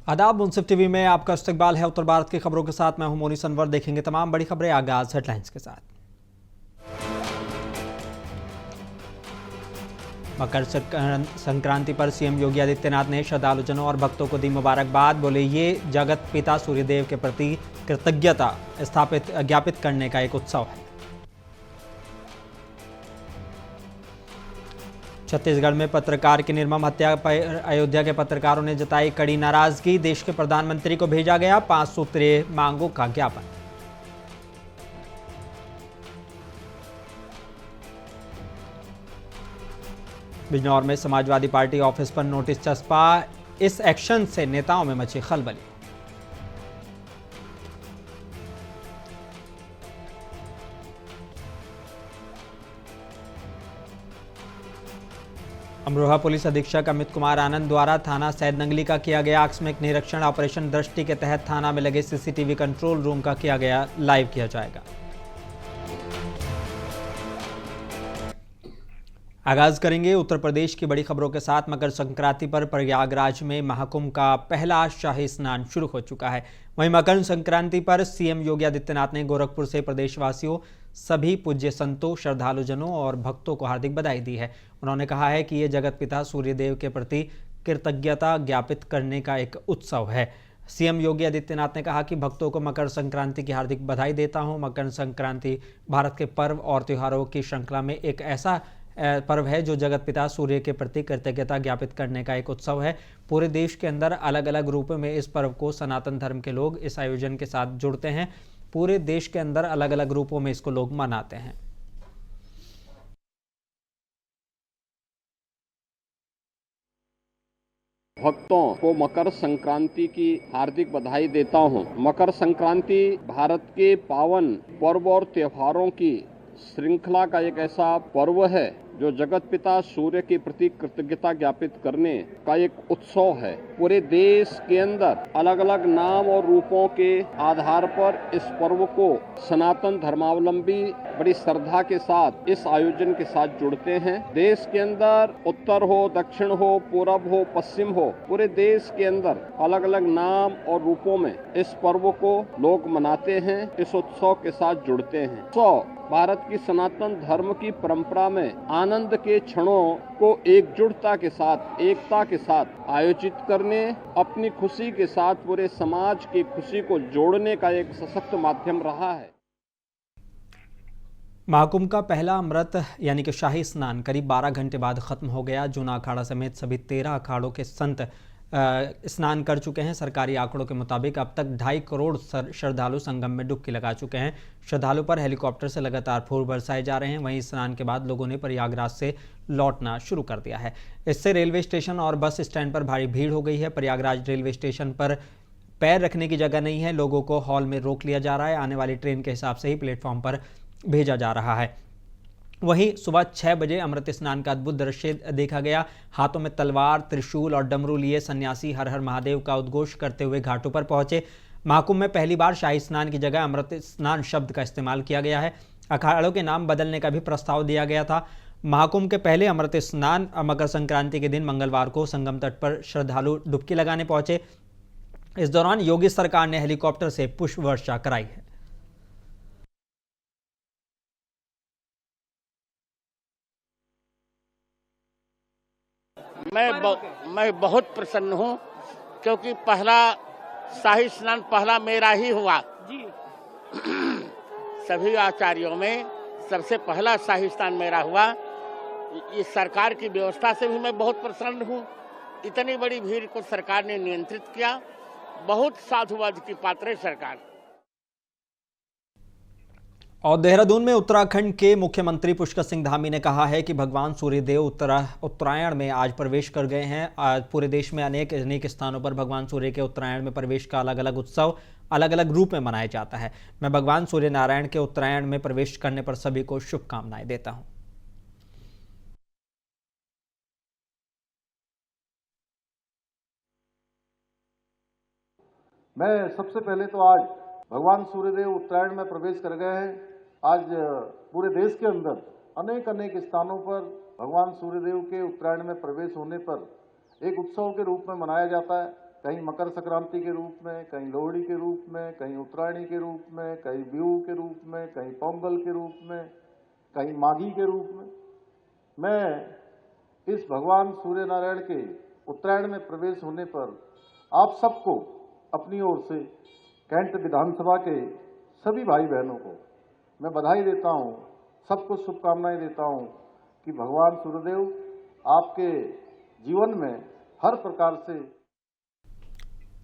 आदाब। मुंसिफ टीवी में आपका इस्तकबाल है। उत्तर भारत की खबरों के साथ मैं हूं मोनी सनवर। देखेंगे तमाम बड़ी खबरें। आगाज हेडलाइंस के साथ। मकर संक्रांति पर सीएम योगी आदित्यनाथ ने श्रद्धालुजनों और भक्तों को दी मुबारकबाद। बोले, ये जगत पिता सूर्यदेव के प्रति कृतज्ञता ज्ञापित करने का एक उत्सव है। छत्तीसगढ़ में पत्रकार की निर्मम हत्या पर अयोध्या के पत्रकारों ने जताई कड़ी नाराजगी। देश के प्रधानमंत्री को भेजा गया 5 सूत्रीय मांगों का ज्ञापन। बिजनौर में समाजवादी पार्टी ऑफिस पर नोटिस चस्पा। इस एक्शन से नेताओं में मची खलबली। अमरोहा पुलिस अधीक्षक अमित कुमार आनंद द्वारा थाना सैदनगली का किया गया आकस्मिक निरीक्षण। ऑपरेशन दृष्टि के तहत थाना में लगे सीसीटीवी कंट्रोल रूम का किया गया लाइव किया जाएगा। आगाज करेंगे उत्तर प्रदेश की बड़ी खबरों के साथ। मकर संक्रांति पर प्रयागराज में महाकुंभ का पहला शाही स्नान शुरू हो चुका है। वहीं मकर संक्रांति पर सीएम योगी आदित्यनाथ ने गोरखपुर से प्रदेशवासियों, सभी पूज्य संतों, श्रद्धालुजनों और भक्तों को हार्दिक बधाई दी है। उन्होंने कहा है कि ये जगत पिता सूर्यदेव के प्रति कृतज्ञता ज्ञापित करने का एक उत्सव है। सीएम योगी आदित्यनाथ ने कहा कि भक्तों को मकर संक्रांति की हार्दिक बधाई देता हूं। मकर संक्रांति भारत के पर्व और त्योहारों की श्रृंखला में एक ऐसा पर्व है जो जगत पिता सूर्य के प्रति कृतज्ञता ज्ञापित करने का एक उत्सव है। पूरे देश के अंदर अलग अलग रूपों में इस पर्व को सनातन धर्म के लोग इस आयोजन के साथ जुड़ते हैं। पूरे देश के अंदर अलग अलग रूपों में इसको लोग मनाते हैं। भक्तों को मकर संक्रांति की हार्दिक बधाई देता हूं। मकर संक्रांति भारत के पावन पर्व और त्योहारों की श्रृंखला का एक ऐसा पर्व है जो जगत पिता सूर्य के प्रति कृतज्ञता ज्ञापित करने का एक उत्सव है। पूरे देश के अंदर अलग अलग नाम और रूपों के आधार पर इस पर्व को सनातन धर्मावलंबी बड़ी श्रद्धा के साथ इस आयोजन के साथ जुड़ते हैं। देश के अंदर उत्तर हो, दक्षिण हो, पूरब हो, पश्चिम हो, पूरे देश के अंदर अलग अलग नाम और रूपों में इस पर्व को लोग मनाते हैं, इस उत्सव के साथ जुड़ते हैं। भारत की सनातन धर्म की परंपरा में आनंद के क्षणों को एकजुटता के साथ, एकता के साथ आयोजित करने, अपनी खुशी के साथ पूरे समाज की खुशी को जोड़ने का एक सशक्त माध्यम रहा है। महाकुंभ का पहला अमृत यानी कि शाही स्नान करीब 12 घंटे बाद खत्म हो गया। जूना अखाड़ा समेत सभी 13 अखाड़ों के संत स्नान कर चुके हैं। सरकारी आंकड़ों के मुताबिक अब तक 2.5 करोड़ श्रद्धालु संगम में डुबकी लगा चुके हैं। श्रद्धालु पर हेलीकॉप्टर से लगातार फूल बरसाए जा रहे हैं। वहीं स्नान के बाद लोगों ने प्रयागराज से लौटना शुरू कर दिया है। इससे रेलवे स्टेशन और बस स्टैंड पर भारी भीड़ हो गई है। प्रयागराज रेलवे स्टेशन पर पैर रखने की जगह नहीं है। लोगों को हॉल में रोक लिया जा रहा है। आने वाली ट्रेन के हिसाब से ही प्लेटफॉर्म पर भेजा जा रहा है। वहीं सुबह 6 बजे अमृत स्नान का अद्भुत दृश्य देखा गया। हाथों में तलवार, त्रिशूल और डमरू लिए सन्यासी हर हर महादेव का उद्घोष करते हुए घाटों पर पहुंचे। महाकुंभ में पहली बार शाही स्नान की जगह अमृत स्नान शब्द का इस्तेमाल किया गया है। अखाड़ों के नाम बदलने का भी प्रस्ताव दिया गया था। महाकुंभ के पहले अमृत स्नान मकर संक्रांति के दिन मंगलवार को संगम तट पर श्रद्धालु डुबकी लगाने पहुंचे। इस दौरान योगी सरकार ने हेलीकॉप्टर से पुष्प वर्षा कराई है। मैं बहुत प्रसन्न हूं क्योंकि पहला शाही स्नान पहला मेरा ही हुआ जी। सभी आचार्यों में सबसे पहला शाही स्नान मेरा हुआ। इस सरकार की व्यवस्था से भी मैं बहुत प्रसन्न हूं। इतनी बड़ी भीड़ को सरकार ने नियंत्रित किया। बहुत साधुवाद की पात्र है सरकार। और देहरादून में उत्तराखंड के मुख्यमंत्री पुष्कर सिंह धामी ने कहा है कि भगवान सूर्यदेव उत्तरायण में आज प्रवेश कर गए हैं। आज पूरे देश में अनेक स्थानों पर भगवान सूर्य के उत्तरायण में प्रवेश का अलग अलग उत्सव अलग अलग रूप में मनाया जाता है। मैं भगवान सूर्य नारायण के उत्तरायण में प्रवेश करने पर सभी को शुभकामनाएं देता हूं। मैं सबसे पहले तो आज भगवान सूर्यदेव उत्तरायण में प्रवेश कर गए हैं। आज पूरे देश के अंदर अनेक स्थानों पर भगवान सूर्यदेव के उत्तरायण में प्रवेश होने पर एक उत्सव के रूप में मनाया जाता है। कहीं मकर संक्रांति के रूप में, कहीं लोहड़ी के रूप में, कहीं उत्तरायणी के रूप में, कहीं बिहू के रूप में, कहीं पोंगल के रूप में, कहीं माघी के रूप में। मैं इस भगवान सूर्य नारायण के उत्तरायण में प्रवेश होने पर आप सबको अपनी ओर से कैंट विधानसभा के सभी भाई बहनों को मैं बधाई देता हूं, सबको शुभकामनाएं देता हूं कि भगवान सूर्यदेव आपके जीवन में हर प्रकार से।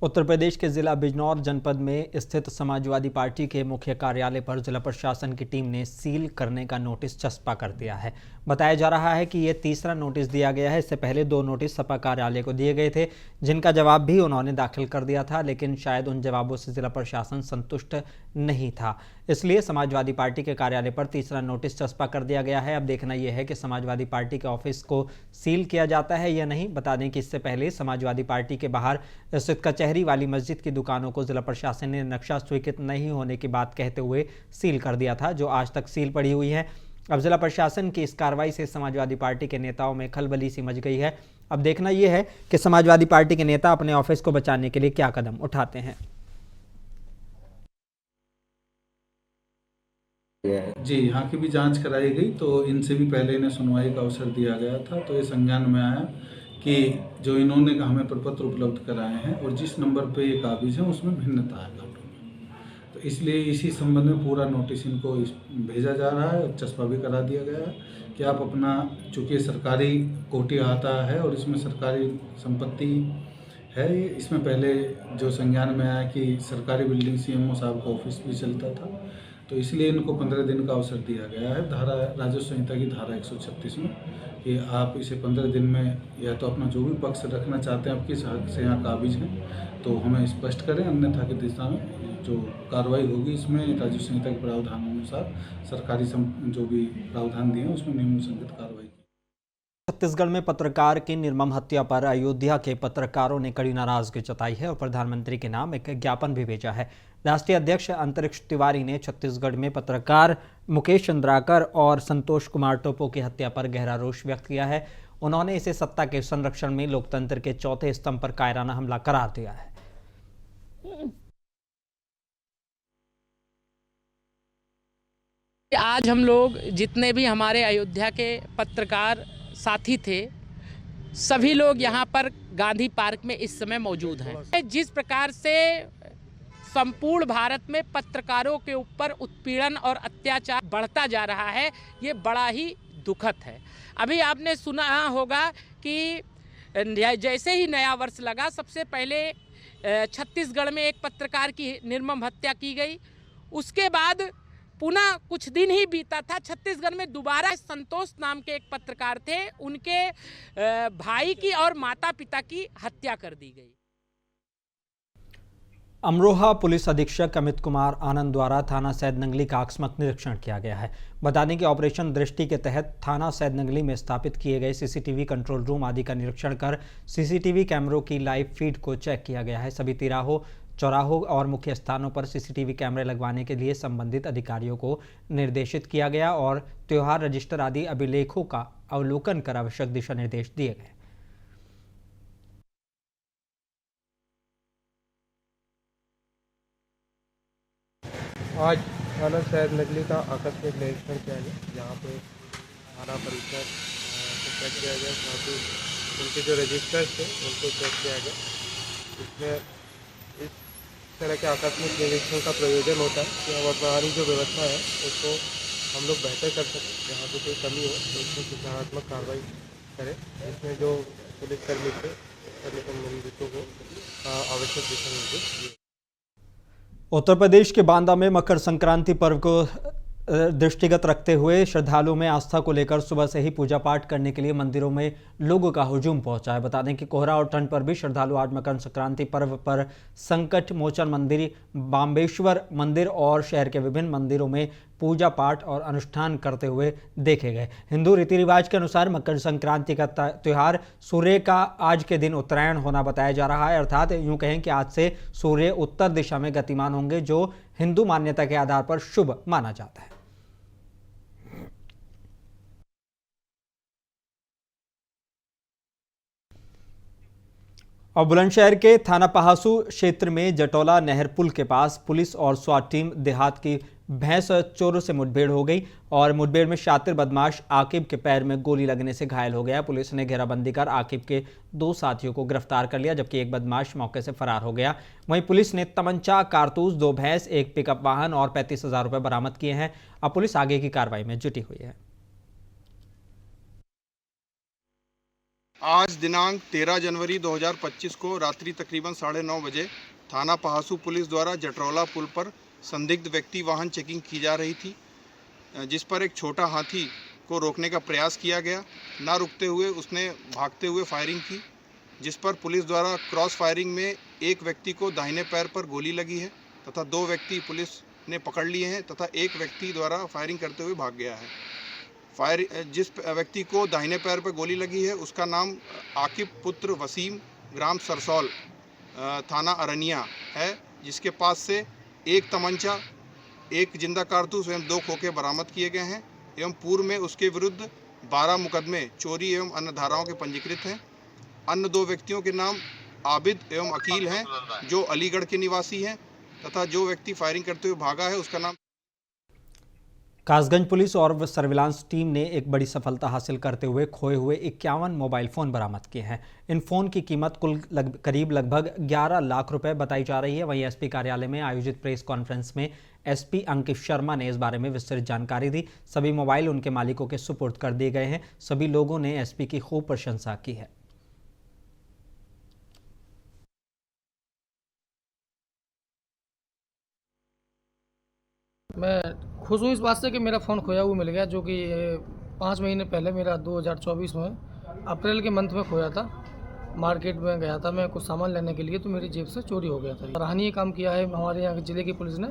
उत्तर प्रदेश के जिला बिजनौर जनपद में स्थित समाजवादी पार्टी के मुख्य कार्यालय पर जिला प्रशासन की टीम ने सील करने का नोटिस चस्पा कर दिया है। बताया जा रहा है कि यह तीसरा नोटिस दिया गया है। इससे पहले 2 नोटिस सपा कार्यालय को दिए गए थे, जिनका जवाब भी उन्होंने दाखिल कर दिया था, लेकिन शायद उन जवाबों से जिला प्रशासन संतुष्ट नहीं था, इसलिए समाजवादी पार्टी के कार्यालय पर तीसरा नोटिस चस्पा कर दिया गया है। अब देखना यह है कि समाजवादी पार्टी के ऑफिस को सील किया जाता है या नहीं। बता दें कि इससे पहले समाजवादी पार्टी के बाहर स्थित कचहरी वाली मस्जिद की दुकानों को जिला प्रशासन ने नक्शा स्वीकृत नहीं होने की बात कहते हुए सील कर दिया था, जो आज तक सील पड़ी हुई है। अब जिला प्रशासन की इस कार्रवाई से समाजवादी पार्टी के नेताओं में खलबली सी मच गई है। अब देखना यह है कि समाजवादी पार्टी के नेता अपने ऑफिस को बचाने के लिए क्या कदम उठाते हैं। जी, यहाँ की भी जांच कराई गई तो इनसे भी पहले इन्हें सुनवाई का अवसर दिया गया था, तो ये संज्ञान में आया कि जो इन्होंने हमें प्रपत्र उपलब्ध कराए हैं और जिस नंबर पे ये काबिज हैं उसमें भिन्नता है खबरों में, तो इसलिए इसी संबंध में पूरा नोटिस इनको भेजा जा रहा है और चस्पा भी करा दिया गया है कि आप अपना, चूँकि सरकारी कोठी आता है और इसमें सरकारी संपत्ति है, इसमें पहले जो संज्ञान में आया कि सरकारी बिल्डिंग सीएमओ साहब का ऑफिस भी चलता था, तो इसलिए इनको 15 दिन का अवसर दिया गया है धारा राजस्व संहिता की धारा 136 में कि आप इसे 15 दिन में या तो अपना जो भी पक्ष रखना चाहते हैं, आप किस हक से यहाँ काबिज हैं तो हमें स्पष्ट करें, अन्यथा की दिशा में जो कार्रवाई होगी इसमें राजस्व संहिता के प्रावधान अनुसार सरकारी जो भी प्रावधान दिए हैं उसमें नियमानुसार कार्रवाई। छत्तीसगढ़ में पत्रकार की निर्मम हत्या पर अयोध्या के पत्रकारों ने कड़ी नाराजगी जताई है और प्रधानमंत्री के नाम एक ज्ञापन भी भेजा है। राष्ट्रीय अध्यक्ष अंतरिक्ष तिवारी ने छत्तीसगढ़ में पत्रकार मुकेश चंद्राकर और संतोष कुमार टोपो की हत्या पर गहरा रोष व्यक्त किया है। उन्होंने इसे सत्ता के संरक्षण में लोकतंत्र के चौथे स्तंभ पर कायराना हमला करार दिया है। आज हम लोग जितने भी हमारे अयोध्या के पत्रकार साथी थे, सभी लोग यहाँ पर गांधी पार्क में इस समय मौजूद हैं। जिस प्रकार से संपूर्ण भारत में पत्रकारों के ऊपर उत्पीड़न और अत्याचार बढ़ता जा रहा है, ये बड़ा ही दुखद है। अभी आपने सुना होगा कि जैसे ही नया वर्ष लगा, सबसे पहले छत्तीसगढ़ में एक पत्रकार की निर्मम हत्या की गई। उसके बाद पुनः कुछ दिन ही बीता था, छत्तीसगढ़ में दोबारा संतोष नाम के एक पत्रकार थे, उनके भाई की और माता पिता की हत्या कर दी गई। अमरोहा पुलिस अधीक्षक अमित कुमार आनंद द्वारा थाना सैदनगली का आकस्मिक निरीक्षण किया गया है। बता दें कि ऑपरेशन दृष्टि के तहत थाना सैदनगली में स्थापित किए गए सीसीटीवी कंट्रोल रूम आदि का निरीक्षण कर सीसीटीवी कैमरों की लाइव फीड को चेक किया गया है। सभी तिराहों, चौराहों और मुख्य स्थानों पर सीसीटीवी कैमरे लगवाने के लिए संबंधित अधिकारियों को निर्देशित किया गया और त्योहार रजिस्टर आदि अभिलेखों का अवलोकन कर आवश्यक दिशा निर्देश दिए गए। आज थाना सैदनगली का आकस्मिक निरीक्षण किया गया, जहाँ पे थाना परिसर को चेक किया गया, साथ ही उनके जो रजिस्टर्स थे उनको चेक किया गया। इसमें इस तरह के आकस्मिक निरीक्षण का प्रयोजन होता है कि हमारी जो व्यवस्था है उसको हम लोग बेहतर कर सकें, जहाँ पे कोई कमी हो तो उसमें सुधारात्मक कार्रवाई करें। इसमें जो पुलिसकर्मी थे संबंधितों को आवश्यक दिशा निर्देश दिए। उत्तर प्रदेश के बांदा में मकर संक्रांति पर्व को दृष्टिगत रखते हुए श्रद्धालुओं में आस्था को लेकर सुबह से ही पूजा पाठ करने के लिए मंदिरों में लोगों का हुजूम पहुंचा है। बता दें कि कोहरा और ठंड पर भी श्रद्धालु आज मकर संक्रांति पर्व पर संकट मोचन मंदिर, बाम्बेश्वर मंदिर और शहर के विभिन्न मंदिरों में पूजा पाठ और अनुष्ठान करते हुए देखे गए। हिंदू रीति रिवाज के अनुसार मकर संक्रांति का त्यौहार सूर्य का आज के दिन उत्तरायण होना बताया जा रहा है, अर्थात यूं कहें कि आज से सूर्य उत्तर दिशा में गतिमान होंगे, जो हिंदू मान्यता के आधार पर शुभ माना जाता है। और बुलंदशहर के थाना पहासू क्षेत्र में जटौला नहर पुल के पास पुलिस और स्वाट टीम देहात की भैंस चोरों से मुठभेड़ हो गई और मुठभेड़ में शातिर बदमाश आकिब के पैर में गोली लगने से घायल हो गया। पुलिस ने घेराबंदी कर आकिब के 2 साथियों को गिरफ्तार कर लिया, जबकि एक बदमाश मौके से फरार हो गया। वहीं पुलिस ने तमंचा, कारतूस, 2 भैंस, 1 पिकअप वाहन और 35,000 रुपये बरामद किए हैं। अब पुलिस आगे की कार्रवाई में जुटी हुई है। आज दिनांक 13 जनवरी 2025 को रात्रि तकरीबन 9:30 बजे थाना पहासू पुलिस द्वारा जटरौला पुल पर संदिग्ध व्यक्ति वाहन चेकिंग की जा रही थी, जिस पर एक छोटा हाथी को रोकने का प्रयास किया गया। ना रुकते हुए उसने भागते हुए फायरिंग की, जिस पर पुलिस द्वारा क्रॉस फायरिंग में एक व्यक्ति को दाहिने पैर पर गोली लगी है तथा 2 व्यक्ति पुलिस ने पकड़ लिए हैं तथा एक व्यक्ति द्वारा फायरिंग करते हुए भाग गया है। जिस व्यक्ति को दाहिने पैर पर गोली लगी है उसका नाम आकिब पुत्र वसीम, ग्राम सरसौल, थाना अरनिया है, जिसके पास से 1 तमंचा, 1 जिंदा कारतूस एवं 2 खोखे बरामद किए गए हैं एवं पूर्व में उसके विरुद्ध 12 मुकदमे चोरी एवं अन्य धाराओं के पंजीकृत हैं। अन्य 2 व्यक्तियों के नाम आबिद एवं अकील हैं, जो अलीगढ़ के निवासी हैं तथा जो व्यक्ति फायरिंग करते हुए भागा है उसका नाम। कासगंज पुलिस और सर्विलांस टीम ने एक बड़ी सफलता हासिल करते हुए खोए हुए 51 मोबाइल फ़ोन बरामद किए हैं। इन फ़ोन की कीमत कुल करीब लगभग 11 लाख रुपए बताई जा रही है। वहीं एसपी कार्यालय में आयोजित प्रेस कॉन्फ्रेंस में एसपी अंकित शर्मा ने इस बारे में विस्तृत जानकारी दी। सभी मोबाइल उनके मालिकों के सुपुर्द कर दिए गए हैं। सभी लोगों ने एसपी की खूब प्रशंसा की है। मैं खुश हूँ इस बात से कि मेरा फ़ोन खोया हुआ मिल गया, जो कि 5 महीने पहले मेरा 2024 में अप्रैल के मंथ में खोया था। मार्केट में गया था मैं कुछ सामान लेने के लिए, तो मेरी जेब से चोरी हो गया था। सराहनीय काम किया है हमारे यहाँ के ज़िले की पुलिस ने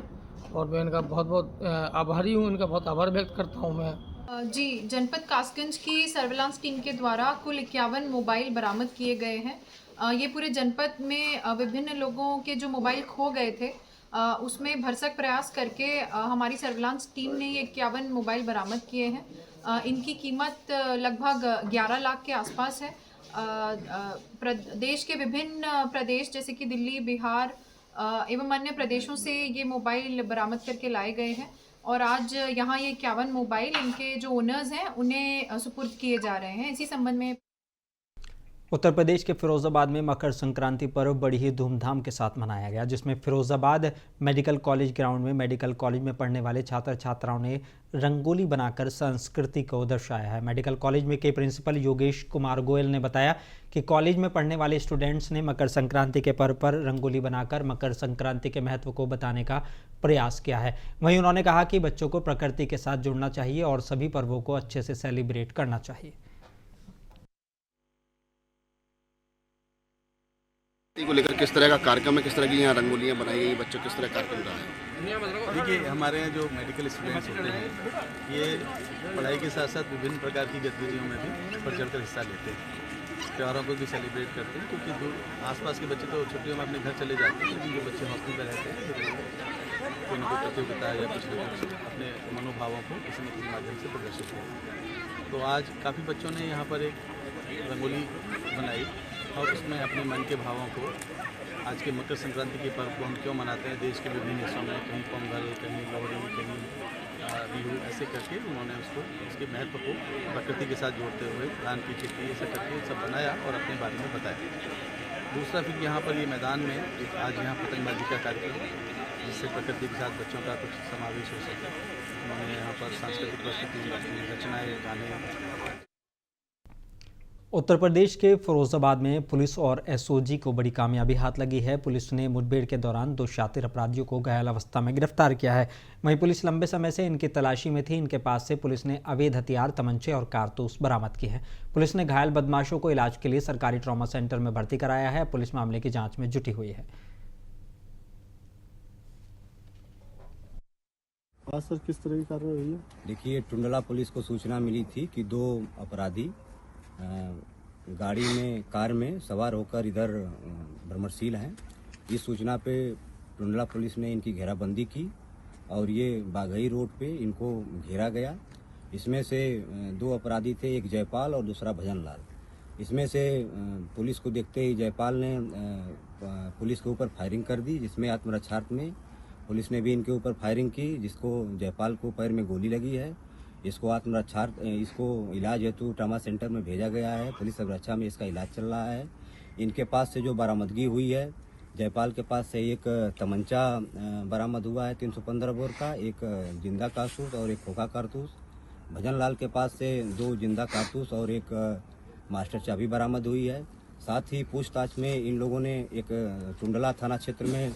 और मैं इनका बहुत बहुत आभारी हूँ, इनका बहुत आभार व्यक्त करता हूँ मैं। जी, जनपद कासगंज की सर्विलांस टीम के द्वारा कुल 51 मोबाइल बरामद किए गए हैं। ये पूरे जनपद में विभिन्न लोगों के जो मोबाइल खो गए थे उसमें भरसक प्रयास करके हमारी सर्विलांस टीम ने ये 51 मोबाइल बरामद किए हैं। इनकी कीमत लगभग 11 लाख के आसपास है। देश के विभिन्न प्रदेश जैसे कि दिल्ली, बिहार एवं अन्य प्रदेशों से ये मोबाइल बरामद करके लाए गए हैं और आज यहाँ ये 51 मोबाइल इनके जो ओनर्स हैं उन्हें सुपुर्द किए जा रहे हैं। इसी संबंध में उत्तर प्रदेश के फिरोजाबाद में मकर संक्रांति पर्व बड़ी ही धूमधाम के साथ मनाया गया, जिसमें फिरोजाबाद मेडिकल कॉलेज ग्राउंड में मेडिकल कॉलेज में पढ़ने वाले छात्र छात्राओं ने रंगोली बनाकर संस्कृति को दर्शाया है। मेडिकल कॉलेज में के प्रिंसिपल योगेश कुमार गोयल ने बताया कि कॉलेज में पढ़ने वाले स्टूडेंट्स ने मकर संक्रांति के पर्व पर रंगोली बनाकर मकर संक्रांति के महत्व को बताने का प्रयास किया है। वहीं उन्होंने कहा कि बच्चों को प्रकृति के साथ जुड़ना चाहिए और सभी पर्वों को अच्छे से सेलिब्रेट करना चाहिए। को लेकर किस तरह का कार्यक्रम है, किस तरह की यहाँ रंगोलियाँ बनाई गई, बच्चों किस तरह कार्यक्रम रहा है? देखिए, हमारे यहाँ जो मेडिकल स्टूडेंट्स होते हैं ये पढ़ाई के साथ साथ विभिन्न प्रकार की गतिविधियों में भी बढ़ चढ़कर हिस्सा लेते हैं। त्योहारों को भी सेलिब्रेट करते हैं, क्योंकि आसपास के बच्चे तो छुट्टियों में अपने घर चले जाते हैं, लेकिन जो बच्चे हॉस्टल में रहते हैं कोई न कोई प्रतियोगिता या कुछ अपने मनोभावों को किसी न किसी माध्यम से प्रदर्शित किया। तो आज काफ़ी बच्चों ने यहाँ पर एक रंगोली बनाई और उसमें अपने मन के भावों को आज के मकर संक्रांति के पर्व को हम क्यों मनाते हैं देश के विभिन्न हिस्सों में, कहीं पोंगल, कहीं लोहड़ी, कहीं बिहू, ऐसे करके उन्होंने उसके महत्व को प्रकृति के साथ जोड़ते हुए धान की खेती ऐसा करके सब बनाया और अपने बारे में बताया। दूसरा फिर यहाँ पर ये मैदान में आज यहाँ पतंगबाजी का कार्यक्रम, जिससे प्रकृति के साथ बच्चों का कुछ समावेश हो सके। उन्होंने यहाँ पर सांस्कृतिक प्रस्तुति, रचनाएँ, गाने। उत्तर प्रदेश के फिरोजाबाद में पुलिस और एसओजी को बड़ी कामयाबी हाथ लगी है। पुलिस ने मुठभेड़ के दौरान 2 शातिर अपराधियों को घायल अवस्था में गिरफ्तार किया है। वहीं पुलिस लंबे समय से इनकी तलाशी में थी। इनके पास से पुलिस ने अवैध हथियार, तमंचे और कारतूस बरामद किए हैं। पुलिस ने घायल बदमाशों को इलाज के लिए सरकारी ट्रॉमा सेंटर में भर्ती कराया है। पुलिस मामले की जाँच में जुटी हुई है। सर, किस तरह की कार्रवाई हुई है? देखिए, टुंडला पुलिस को सूचना मिली थी कि 2 अपराधी गाड़ी में, कार में सवार होकर इधर भ्रमणशील हैं। इस सूचना पे टुंडला पुलिस ने इनकी घेराबंदी की और ये बाघई रोड पे इनको घेरा गया। इसमें से 2 अपराधी थे, एक जयपाल और दूसरा भजन लाल। इसमें से पुलिस को देखते ही जयपाल ने पुलिस के ऊपर फायरिंग कर दी, जिसमें आत्मरक्षार्थ में पुलिस ने भी इनके ऊपर फायरिंग की, जिसको जयपाल को पैर में गोली लगी है। इसको इलाज हेतु ट्रामा सेंटर में भेजा गया है। पुलिस सुरक्षा में इसका इलाज चल रहा है। इनके पास से जो बरामदगी हुई है, जयपाल के पास से एक तमंचा बरामद हुआ है 315 बोर का, एक जिंदा कारतूस और एक खोखा कारतूस। भजन लाल के पास से 2 जिंदा कारतूस और एक मास्टर चाबी बरामद हुई है। साथ ही पूछताछ में इन लोगों ने एक टुंडला थाना क्षेत्र में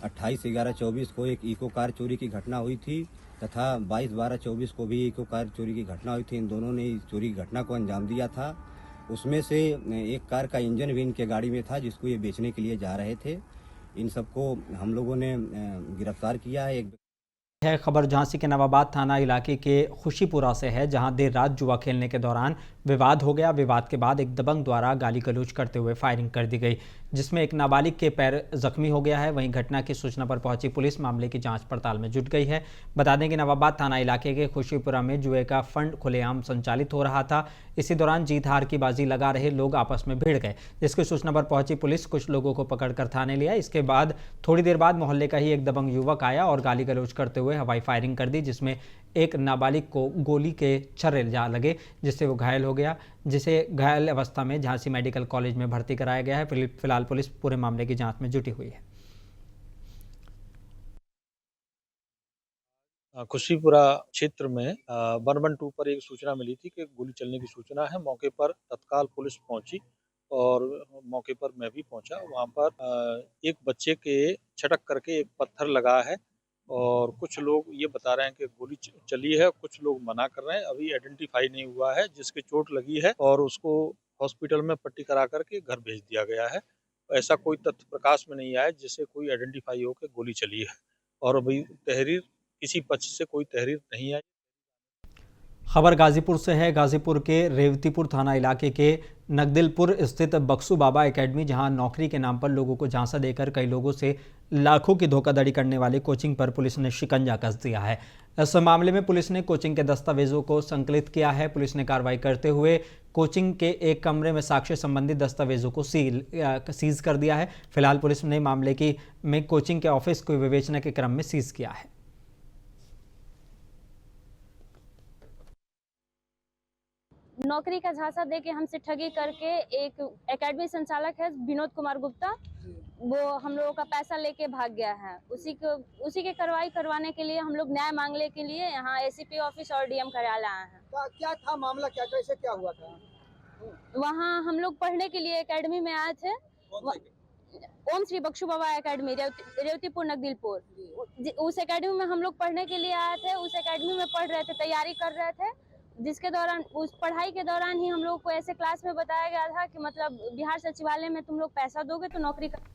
28/11/24 को एक इको कार चोरी की घटना हुई थी तथा 22/12/24 को भी इको कार चोरी की घटना हुई थी। इन दोनों ने इस चोरी की घटना को अंजाम दिया था। उसमें से एक कार का इंजन भी इनके गाड़ी में था, जिसको ये बेचने के लिए जा रहे थे। इन सबको हम लोगों ने गिरफ्तार किया है। है खबर झांसी के नवाबाद थाना इलाके के खुशीपुरा से है, जहां देर रात जुआ खेलने के दौरान विवाद हो गया। विवाद के बाद एक दबंग द्वारा गाली गलौज करते हुए फायरिंग कर दी गई, जिसमें एक नाबालिग के पैर जख्मी हो गया है। वहीं घटना की सूचना पर पहुंची पुलिस मामले की जांच पड़ताल में जुट गई है। बता दें कि नवाबाद थाना इलाके के खुशीपुरा में जुए का फंड खुलेआम संचालित हो रहा था। इसी दौरान जीत हार की बाजी लगा रहे लोग आपस में भिड़ गए, जिसकी सूचना पर पहुंची पुलिस कुछ लोगों को पकड़कर थाने लिया। इसके बाद थोड़ी देर बाद मोहल्ले का ही एक दबंग युवक आया और गाली गलौज करते हुए हवाई फायरिंग कर दी, जिसमें एक नाबालिग को गोली के छर्रे जा लगे, जिससे वो घायल हो गया, जिसे घायल अवस्था में झांसी मेडिकल कॉलेज में भर्ती कराया गया है। फिलहाल पुलिस पूरे मामले की जांच में जुटी हुई है। खुशीपुरा क्षेत्र में 112 पर एक सूचना मिली थी कि गोली चलने की सूचना है। मौके पर तत्काल पुलिस पहुंची और मौके पर मैं भी पहुंचा। वहां पर एक बच्चे के छटक करके एक पत्थर लगा है और कुछ लोग ये बता रहे हैं कि गोली चली है, कुछ लोग मना कर रहे हैं। अभी आइडेंटिफाई नहीं हुआ है जिसके चोट लगी है और उसको हॉस्पिटल में पट्टी करा करके घर भेज दिया गया है। ऐसा कोई तथ्य प्रकाश में नहीं आया जिससे कोई आइडेंटिफाई हो कि गोली चली है और अभी तहरीर किसी पक्ष से कोई तहरीर नहीं आई। खबर गाजीपुर से है। गाजीपुर के रेवतीपुर थाना इलाके के नगदिलपुर स्थित बक्सू बाबा एकेडमी, जहां नौकरी के नाम पर लोगों को झांसा देकर कई लोगों से लाखों की धोखाधड़ी करने वाले कोचिंग पर पुलिस ने शिकंजा कस दिया है। इस मामले में पुलिस ने कोचिंग के दस्तावेजों को संकलित किया है। पुलिस ने कार्रवाई करते हुए कोचिंग के एक कमरे में साक्ष्य संबंधी दस्तावेजों को सीज कर दिया है। फिलहाल पुलिस ने मामले में कोचिंग के ऑफिस को विवेचना के क्रम में सीज किया है। नौकरी का झांसा दे के हमसे ठगी करके एक एकेडमी संचालक है विनोद कुमार गुप्ता, वो हम लोगों का पैसा लेके भाग गया है। उसी के कार्रवाई करवाने के लिए हम लोग न्याय मांगने के लिए यहाँ एसीपी ऑफिस और डीएम कार्यालय आए हैं। क्या था मामला, कैसे क्या हुआ था? वहाँ हम लोग पढ़ने के लिए एकेडमी में आए थे। ओम श्री बक्सू बाबा एकेडमी रेवतीपुर नगदिलपुर, उस एकेडमी में हम लोग पढ़ने के लिए आए थे। उस एकेडमी में पढ़ रहे थे, तैयारी कर रहे थे, जिसके दौरान उस पढ़ाई के दौरान ही हम लोग को ऐसे क्लास में बताया गया था कि मतलब बिहार सचिवालय में तुम लोग पैसा दोगे तो नौकरी कर।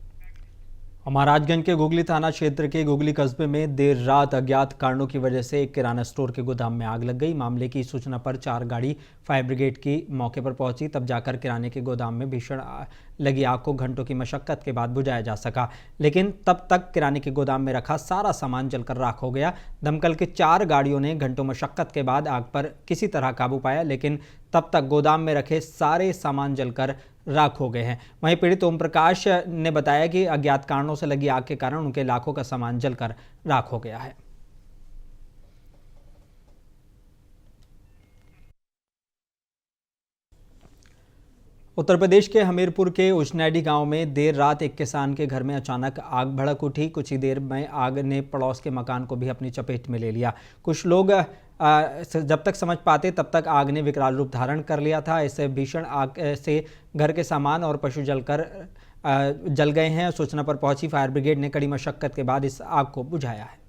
महाराजगंज के गुगली थाना क्षेत्र के गुगली कस्बे में देर रात अज्ञात कारणों की वजह से एक किराना स्टोर के गोदाम में आग लग गई। मामले की सूचना पर 4 गाड़ी फायर ब्रिगेड की मौके पर पहुंची, तब जाकर किराने के गोदाम में भीषण लगी आग को घंटों की मशक्कत के बाद बुझाया जा सका, लेकिन तब तक किराने के गोदाम में रखा सारा सामान जलकर राख हो गया। दमकल के 4 गाड़ियों ने घंटों मशक्कत के बाद आग पर किसी तरह काबू पाया, लेकिन तब तक गोदाम में रखे सारे सामान जलकर राख हो गए हैं। वहीं पीड़ित ओम प्रकाश ने बताया कि अज्ञात कारणों से लगी आग के कारण उनके लाखों का सामान जलकर राख हो गया है। उत्तर प्रदेश के हमीरपुर के उचनैडी गांव में देर रात एक किसान के घर में अचानक आग भड़क उठी। कुछ ही देर में आग ने पड़ोस के मकान को भी अपनी चपेट में ले लिया। कुछ लोग जब तक समझ पाते तब तक आग ने विकराल रूप धारण कर लिया था। इससे भीषण आग से घर के सामान और पशु जल गए हैं। सूचना पर पहुंची फायर ब्रिगेड ने कड़ी मशक्कत के बाद इस आग को बुझाया है।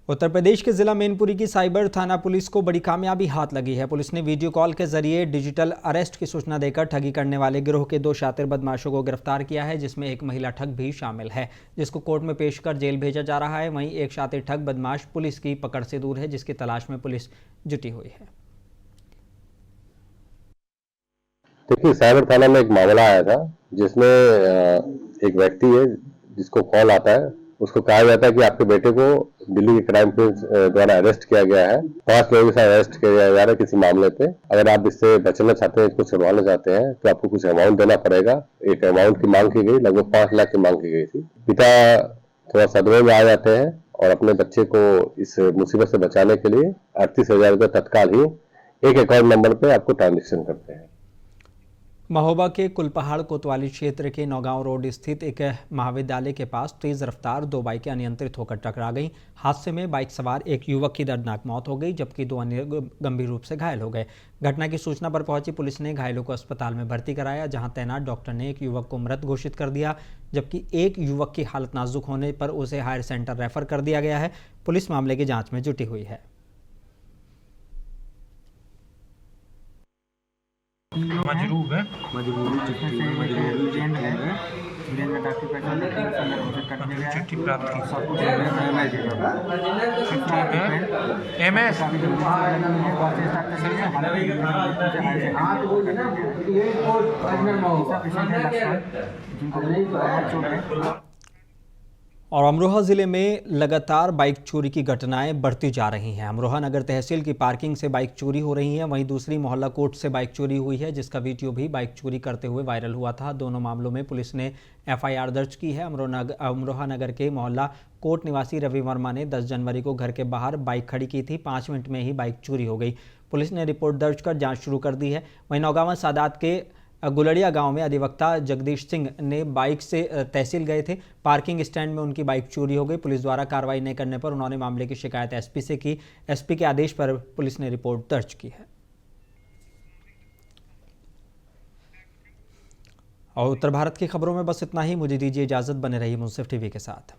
उत्तर प्रदेश के जिला मैनपुरी की साइबर थाना पुलिस को बड़ी कामयाबी हाथ लगी है। पुलिस ने वीडियो कॉल के जरिए डिजिटल अरेस्ट की सूचना देकर ठगी करने वाले गिरोह के 2 शातिर बदमाशों को गिरफ्तार किया है, जिसमें एक महिला ठग भी शामिल है, जिसको कोर्ट में पेश कर जेल भेजा जा रहा है। वहीं एक शातिर ठग बदमाश पुलिस की पकड़ से दूर है, जिसकी तलाश में पुलिस जुटी हुई है। देखिए, साइबर थाना में एक मामला आया था जिसमें एक व्यक्ति है जिसको कॉल आता है उसको कहा जाता है कि आपके बेटे को दिल्ली के क्राइम ब्रांच द्वारा अरेस्ट किया गया है। 5 लोगों के साथ अरेस्ट किया जा रहा है किसी मामले पे। अगर आप इससे बचना चाहते हैं, इसको छुड़वाना चाहते हैं तो आपको कुछ अमाउंट देना पड़ेगा। एक अमाउंट की मांग की गई, लगभग 5 लाख की मांग की गई थी। पिता थोड़ा सदमे में आ जाते हैं और अपने बच्चे को इस मुसीबत से बचाने के लिए 38,000 रुपये तत्काल ही एक अकाउंट नंबर पे आपको ट्रांजेक्शन करते हैं। महोबा के कुलपहाड़ कोतवाली क्षेत्र के नौगांव रोड स्थित एक महाविद्यालय के पास तेज रफ्तार 2 बाइकें अनियंत्रित होकर टकरा गईं। हादसे में बाइक सवार एक युवक की दर्दनाक मौत हो गई, जबकि 2 अन्य गंभीर रूप से घायल हो गए। घटना की सूचना पर पहुंची पुलिस ने घायलों को अस्पताल में भर्ती कराया, जहां तैनात डॉक्टर ने एक युवक को मृत घोषित कर दिया, जबकि एक युवक की हालत नाजुक होने पर उसे हायर सेंटर रेफर कर दिया गया है। पुलिस मामले की जाँच में जुटी हुई है। मजरूब है, चिट्ठी प्राप्त की MS और अमरोहा जिले में लगातार बाइक चोरी की घटनाएं बढ़ती जा रही हैं। अमरोहा नगर तहसील की पार्किंग से बाइक चोरी हो रही है, वहीं दूसरी मोहल्ला कोर्ट से बाइक चोरी हुई है, जिसका वीडियो भी बाइक चोरी करते हुए वायरल हुआ था। दोनों मामलों में पुलिस ने FIR दर्ज की है। अमरोहा नगर के मोहल्ला कोर्ट निवासी रवि वर्मा ने 10 जनवरी को घर के बाहर बाइक खड़ी की थी। 5 मिनट में ही बाइक चोरी हो गई। पुलिस ने रिपोर्ट दर्ज कर जाँच शुरू कर दी है। वहीं नौगांव सादात के गुलड़िया गांव में अधिवक्ता जगदीश सिंह ने बाइक से तहसील गए थे। पार्किंग स्टैंड में उनकी बाइक चोरी हो गई। पुलिस द्वारा कार्रवाई नहीं करने पर उन्होंने मामले की शिकायत SP से की। SP के आदेश पर पुलिस ने रिपोर्ट दर्ज की है। और उत्तर भारत की खबरों में बस इतना ही। मुझे दीजिए इजाजत, बने रहिए मुंसिफ TV के साथ।